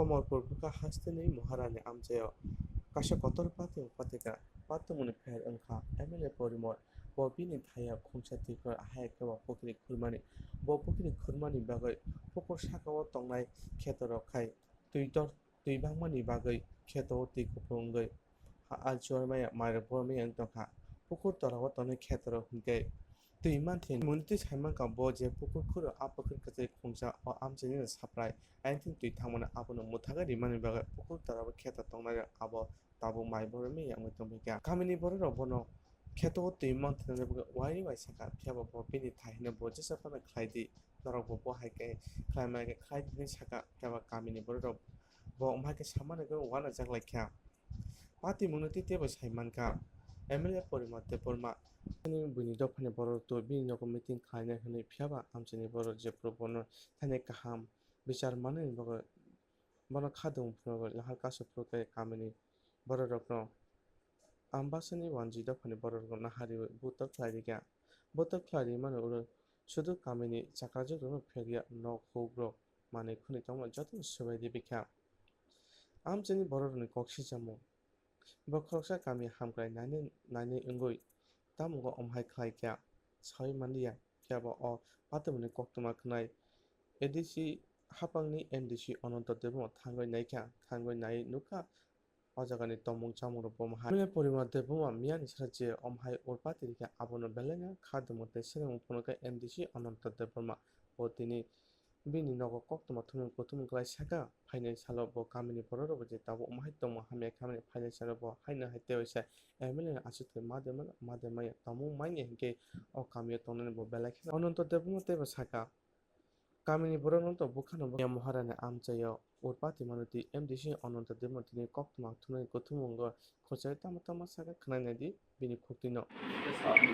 komor purpuka hasteni moharani amjayo kasha kotor pati patika patumuni pher angkha MLA porimor bobini thaya khumsati kor ahayake wa pokri khurmani bo pokri khurmani bagai pokor sakao tongnai khetorok khai tuibangmani bagai kheto tui kupungai alchormaya marbormaya angtokha pokor torao tonai khetorok hingkai tui manthin munti saimangka bo je pokor khuro apokir kache khungsa o amjani saprai aintin tui thangmana abono muthaga rimani bagai pokor torao kheto tongnai abo tabo maibormaya yangmai tongmika kamini borok bono kheto tui manthin wai saka phiaba bo bini thaina bo jesa pana khlaidi torok bo haike khlaimai khlaidi saka phiaba kamini borok bo umhake samane go wana jaglai kya pati munoti tebo saimanka MLA porimor teporma bini dopani borok to bini noko meeting khlaina hini phiaba amchini borok je propono thane kaham bichar manani bono khadung phrogo lahar kaso phrokai kamini borok no ambasani wanji dopani borok no nahari butok khlairika butok khlairi mano uro শুধু কামিনী চাকাজো রনো ফেরিয়া ন খৌগ্র মানে খুনি তমা যত সবাই দিবিকা আমজেনি বড়রনি cocci জামু বখরসা কামি হামগ্রাই নাইনে ইঙ্গই তামুগ অমহাই খাইকা ছয় মানিয়া কেবা অ পাতমনি কক্তমা খনাই এডিসি হাপাংনি এনডিসি অনন্ত দেব থাঙ্গই নাইকা থাঙ্গই নাই নুকা অজাগানি তমুং চামুর বমহা মিলে পরিমাণ দেবমা মিয়ানি সাজে অমহাই ওরপাতিরিকা আবনো বেলেনা খাদমতে সেরম ফনকা এমডিসি অনন্ত দেবমা ও তিনি বিনি নগ কক্তমা থুমুং কতুমুং গ্লাই সাকা ফাইনাল সালো ব কামিনি বড় যে তাবো অমহাই তম হামে কামিনি ফাইনাল সালো ব হাইনা হাইতে হইছে এমএলএ আসুতে মাদে তমুং মাইনে হিকে ও কামিও তননে ব বেলাখে অনন্ত দেবমা তেব সাকা কামিনী বরণন্ত বুখানো মহারানে আমচাইও ওরপাতি মানতি এমডিসি অনন্ত দেবমতিনি কক্তমা থুনাই কতুমুঙ্গ খোঁচাই তামা সাকা খনাইনাদি বিনি খুক্তিনো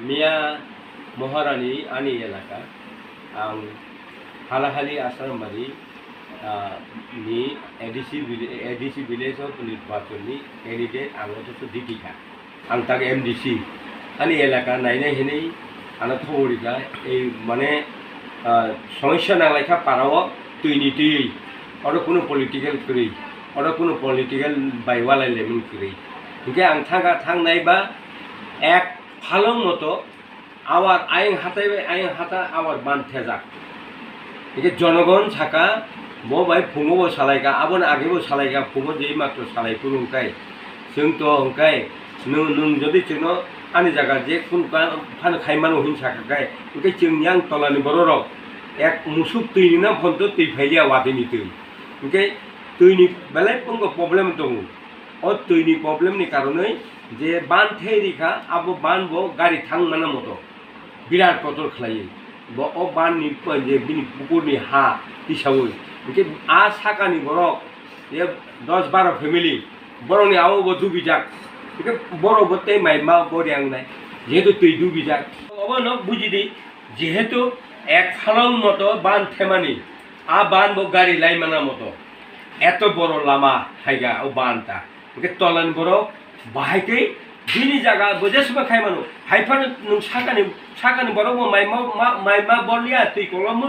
মিয়া মহারানী আনি এলাকা আং হালাহালি আসারবাড়ি ni ADC village of নির্বাচনী ক্যান্ডিডেট আংতো দিদিকা আং তাকে MDC আনি এলাকা নাইনে হেনেই আনা থৌরিকা এই মানে সমস্যা নালাইখা পারাও তুইনি তুই আরো কোনো পলিটিক্যাল করি আরো কোনো পলিটিক্যাল বাইওয়ালাই লেমিন করি ঠিক আং থাংনাই বা এক ফালং মতো আবার আইন হাতা আবার বান থেজাক একে জনগণ ছাকা বো ভাই ফুঙো সালাইকা আবন আগেবো সালাইকা ফুঙো যেই মাত্র সালাই ফুলুংকাই जों तो हंकाय नों जदि जोंनो आनि जागा जे कोन फान खायमान हिं साखाय ओंखाय जोंनि आं तलानि बररक एक मुसुक तैनि ना फन्त तै फाइलिया वादैनि तै ओंखाय तैनि बेलाय पंगो प्रब्लेम दं अ तैनि प्रब्लेमनि कारणे जे बान थैरिखा आबो बान बो गारि थांमाना मतो बिराट कतर खलायो ब अ बाननि जे बिनि पुकुरनि हा हिसाबै ओंखाय आ साकानि बरक ये 10-12 फेमिली बर'नि आवो दुबिजाक बेखौ बर' बते माइमा बरियां नाय जेहेतु तै दुबिजाक अबनो बुजिदि जेहेतु एक फालं मतो बान थेमानि आ बान बो गारि लाइमाना मतो एत बड़ लामा हाइगा ओ बानता बेखौ तलानि बर' बाहायकै बिनि जागा बजेसबा खायमानो हाइफान नों साकानि बर' माइमा बरलिया तै कलमो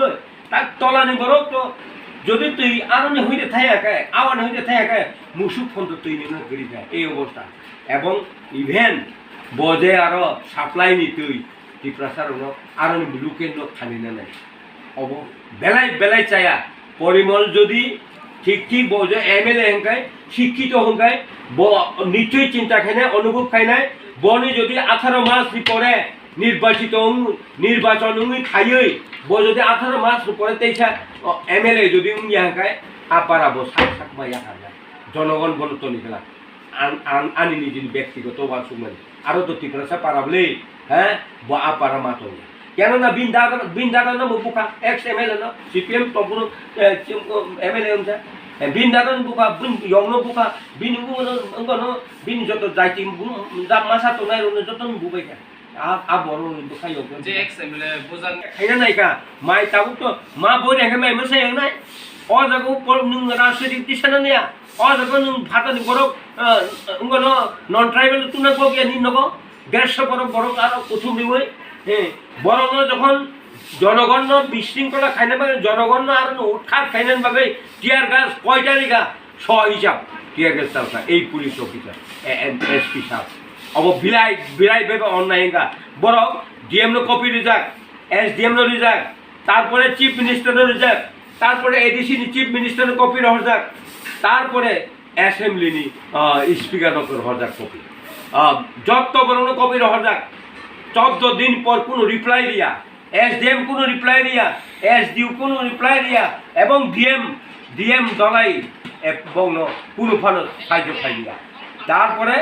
ता तलानि बर' तो যদি তুই আরনে হইতে থাকাকে আওয়ানে হইতে থাকাকে মুসুক ফন্ত তুই নিয়ে গড়ি যায় এই অবস্থা এবং ইভেন বজে আরো সাপ্লাই নি তুই প্রসারণ আরনে লুকেন খানি না নাই অব বেলাই চায়া পরিমল যদি ঠিক বজে এমএলএ হংকাই শিক্ষিত হংকাই নিশ্চয়ই চিন্তা খাইনা অনুভব খাইনাই বনি যদি 18 মাস পরে নির্বাচন খাইই ব যদি 18 মাস পরে তেইসা এমএলএ যদি ইয়াহাকায় আপারাবো সাকমা ইয়াহাকা জনগণ বলতনি খেলা আনি নিজের ব্যক্তিগত বাসুমানি আরো তো টিপ্রাসা পারাবলে হ্যাঁ ব আপারা মাতো কেননা বিন্দাদান বুকা এক্স এমএলএ ন সিপিএম তপুর এমএলএ হচ্ছে বিন্দাদান বুকা ইয়ংনো বুকা বিন যত যাইতি মাসা তো নাই যত বুবাইকা आ बरो बुखायो जे एक्सएमएलए बुजान खायना नायका माइ ताबु तो मा बोरे हे माइ मसे नाय अ जगो पल नुं राजनीतिक दिसना नया अ जगो नुं भातानि बरो उंगनो नन ट्राइबल तुना को बिया नि नगो 150 बरो आरो कुथुम दिवै हे बरो যখন জনগণ বিশৃঙ্খলা খাইনা বা জনগণ আর উৎখাত খাইনান ভাবে টিয়ার গাছ কয়টা লিগা হিসাব টিয়ার গ্যাস চালকা এই পুলিশ অফিসার এসপি সাহেব অব বিলাই ভেবে অন্যায় হিংসা বড় DM copy reserve SDM reserve তারপরে চিফ মিনিস্টারের রিজার্ভ তারপরে এডিসি চিফ মিনিস্টারের কপি রহজাক তারপরে অ্যাসেম্বলি নি স্পিকার রহজাক কপি যত বড় কপি রহজাক 14 দিন পর কোনো রিপ্লাই দিয়া SDM কোনো রিপ্লাই দিয়া SDU কোনো রিপ্লাই দিয়া এবং ডিএম দলাই এবং কোনো ফানো সাহায্য খাই দিয়া তারপরে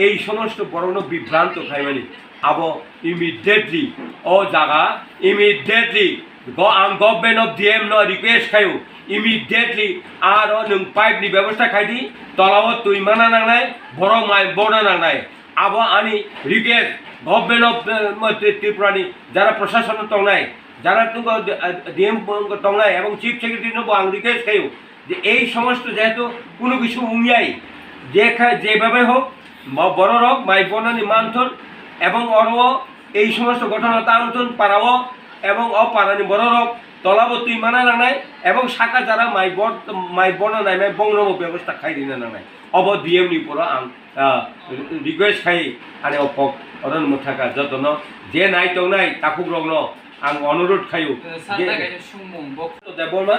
এই সমস্ত বড় বিভ্রান্ত খাইবানি আবো ইমিডিয়েটলি ও জায়গা ইমিডিয়েটলি গভর্নমেন্ট অফ ডিএম ন রিকুয়েস্ট খাইও ইমিডিয়েটলি আর পাইপনি ব্যবস্থা খাইদি তলাও তুই মানা নাংনাই বড় মাই বড় নাংনাই আবো আনি রিকুয়েস্ট গভর্নমেন্ট অফ ত্রিপুরানি যারা প্রশাসন তংনাই যারা ডিএম তংনাই এবং চিফ সেক্রেটারি নব আং রিকুয়েস্ট খাইও যে এই সমস্ত যেহেতু কোনো কিছু উমিয়াই যেভাবে হোক বড় রোগ মাই বনানি মানথন এবং অরও এই সমস্ত ঘটনা তান্তন পারাও এবং অপারানি বড় রোগ তলাবতী মানা নাংনাই এবং শাখা যারা মাই বনা নাই মাই বংনব ব্যবস্থা খাই দিনা নাংনাই অব ডিএম নি পর আং রিকুয়েস্ট খাই আনে অপক অরন মুথাকা যতন যে নাই তো নাই তাকুক রগ্ন আং অনুরোধ খাইও যে দেবমা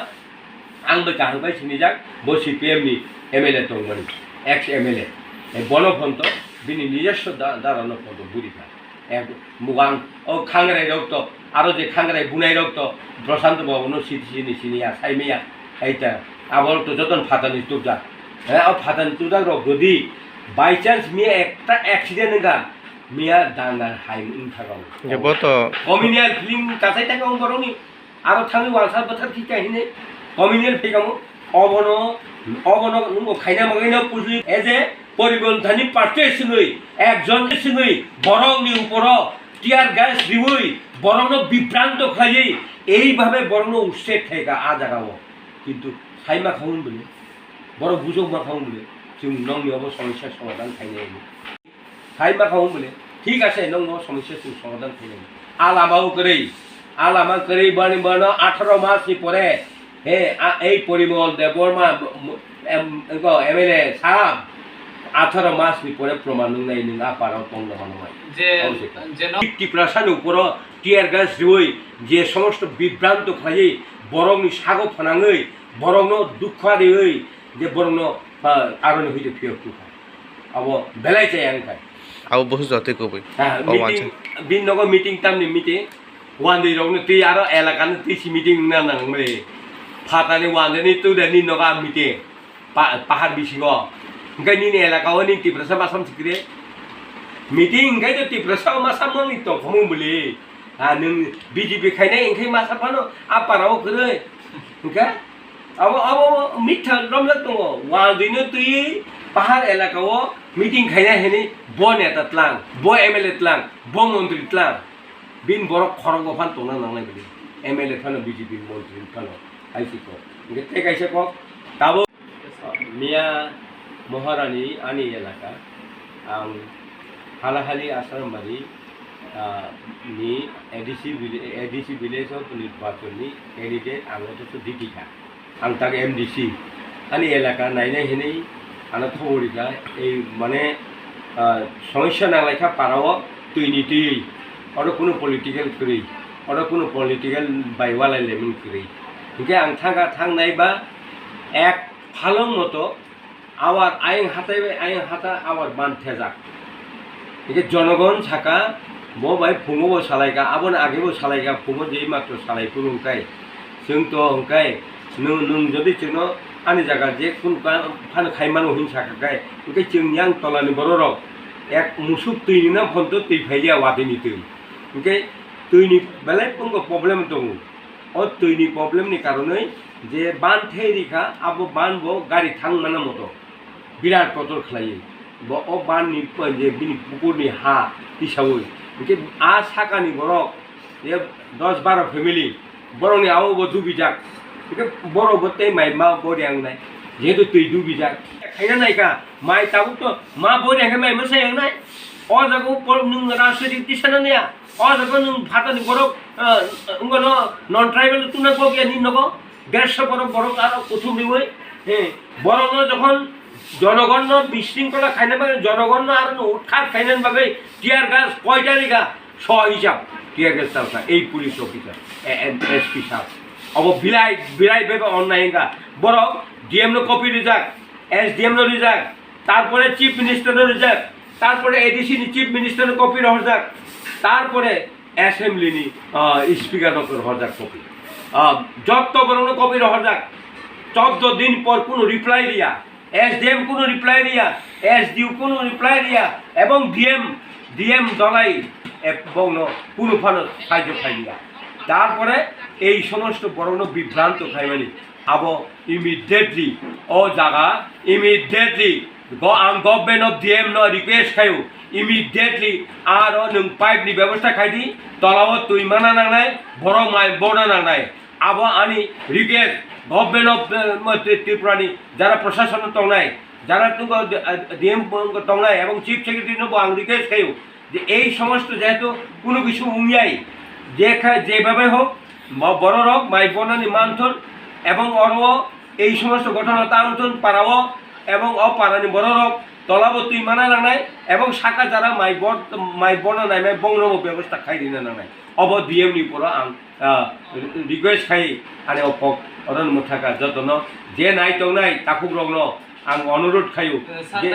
आंबो जाहोबाय सिनिजाक बो CPM नि MLA दंमोन एक्स MLA बनफन्त बिनि निजस्व दारानो फन्त बुरिखा एक मुगां ओ खांग्राय रक्त आरो जे खांग्राय बुनाय रक्त प्रशांत बाबुनो सिटिसिनि सिनिया साइमिया आइता आबर तो जतन फातानि तुजा ओ फातानि तुजा रक गदि बाय चान्स मी एकटा एक्सिडेंट नगा मिया दांगा हाइ उनथागाव जेबो तो कमिनियन फिल्म कासाय थागाव बरनि आरो थाङि वालसा बोथार खिकाहिने कमिनियन फेगामो अबनो नुंगो खाइना मगाइना पुजलि एजे परिबन्धानि पार्टी सिङै एकजन सिङै बरंनि उपरो টিয়ার গ্যাস দিবই বরং বিভ্রান্ত খাইয়ে এইভাবে বরং উৎসেক থাকা আ জাগাও কিন্তু সাইমা খাউন বলে বড় বুঝক মা খাউন বলে जों नंनि अब समस्या समाधान थाइनाय साइमा खाउन बले ठीक আছে नंग समस्या समाधान थाइनाय आलामा करै बानि बानो 18 मासनि परे हे এই পরিমল দেববর্মা MLA সাহেব 18 মাসनि পরে প্রমাণ নাই নং আপারাও তংল হনমাই যে 50% উপর টিয়ার গ্যাস দিই যে সমস্ত বিভ্রান্ত খাই বরংনি সাগো ফনাङै বরংনো দুঃখারিयै যে বরংনো আরনি হইতে ফিয়কু अब बेलाय जाय आंखाय अब बहुत जते कबै बिन नगो मीटिंग तामनि मीटिंग वानदे रंनो ति आरो एलाकानि तिसि मीटिंग ना नांगले फातानि वानदेनि तुदेनि नगा मीटिंग पाहाड़ बिसिङो ओंखाय नि एलाकाव नि तिप्रसा मासाम सिक्रे मीटिंग ओंखाय तो तिप्रसा मासाम नि तो खमुबले नों बीजेपी खायनाय ओंखाय मासाफानो आपाराव खरै ओंखाय अब मिठा रमलक दङ वानदेनो तुइ पाहाड़ एलाकाव मीटिंग खायनाय हेनि ब नेता तलां ब MLA तलां ब मंत्री तलां बिन बरक खरंग फान तंना नांनाय बिदि MLA फानो बीजेपी मंत्री फानो आइसिको ओंखाय तेगाइसे क दाबो मिया महारानी आनि एलाका आं हालाहाली आसामबारि नि एडिसि विलेज अफ निर्वाचननि कैंडिडेट आंगो दीपिका आं ताक MDC आनि एलाका नायनाय हेनै आना खबरिका এই মানে সমস্যা নালাইখা পারাও তুইনি তুই আর কোনো পলিটিক্যাল করি আর কোনো পলিটিক্যাল বাইওয়ালাই লেমন করি ঠিক আং থাকা থাংনাইবা এক ফালং মতো আবার আইন হাতাইবে আইন হাতা আবার বানথে যাক ঠিক জনগণ থাকা ব বাই ফুঙবো সালাইকা আবন আগেবো সালাইকা ফুঙো যেই মাত্র সালাই ফুংকাই जों तो हंकाय नों जदि जोंनो आनि जागा जे कुन फान खायमानो हिंसा खाय ओंखाय जोंनि आं तलानि बर' रक एक मुसुब दैनि ना फन्त दै फाइलिया वादैनि दै ओंखाय दैनि बेलाय पंग प्रब्लेम दङ अ दैनि प्रब्लेमनि कारनै जे बान थेरिखा आबो बान बो गारि थां माना मतो बिराट कतर खलायो ब अ बाननि जे बिनि पुकुरनि हा हिसाबै ओंखाय आ साकानि बरक जे 10-12 फेमिलि बरंनि आव बो दुबिजाक बर' बते माइ मा बरियां नाय जेहेतु तै दुबिजाक खायना नायका माइ ताबु तो मा बरियां माइ मोसाय नाय अ जागो पर नों राजनीतिक दिसाना नाया अ जागो नों फातानि बरक उंगनो नन ट्राइबल तुना को गया नि नगो 150 बरक आरो कुथुम दिवै হ্যাঁ বরং যখন জনগণ বিশৃঙ্খলা খাইনে মানে জনগণ আর উৎখাত খাইনেন ভাবে টিয়ার গাছ কয়টা রেখা স হিসাব টিয়ার গাছ চালকা এই পুলিশ অফিসার এসপি সাহেব অব বিলাই বিলাই ভেবে অন্যায় বরং ডিএম কপি রিজাক SDM রিজাক তারপরে চিফ মিনিস্টারের রিজাক তারপরে এডিসি চিফ মিনিস্টারের কপি হরজাক তারপরে অ্যাসেম্বলি নি স্পিকার হরজাক কপি যত বড় কপি হরজাক 14 দিন পর কোনো রিপ্লাই দিয়া SDM কোনো রিপ্লাই দিয়া SDU কোনো রিপ্লাই দিয়া এবং ডিএম দলাই এবং কোনো ফানো সাহায্য খাই দিয়া তারপরে এই সমস্ত বড় বিভ্রান্ত খাই মানে আবো ইমিডিয়েটলি ও জায়গা immediately government of DM request খাইও ইমিডিয়েটলি আর নों পাইপনি ব্যবস্থা খাইদি তলাও তুই মানা নাংনাই বড় মাই বড় নাংনাই আবো আনি রিকুয়েস্ট গভর্নমেন্ট অফ ত্রিপুরানি যারা প্রশাসন তংনাই যারা ডিএম তংনাই এবং চিফ সেক্রেটারি নব আং রিকুয়েস্ট খাইও যে এই সমস্ত যেহেতু কোনো কিছু উমিয়াই যেভাবে হোক বড় হোক মাই বনানি মানথন এবং অরও এই সমস্ত ঘটনা তান্তন পারাও এবং অপারানি বড় হোক তলাবতী মানা নাংনাই এবং শাখা যারা মাই বনা নাই মাই বংনম ব্যবস্থা খাই দিনা নাংনাই অব ডিএম নি পর আং রিকুয়েস্ট খাই আনে অপক অরন মুথাকা যতন যে নাই তংনাই তাকুক রংন আং অনুরোধ খাইও যে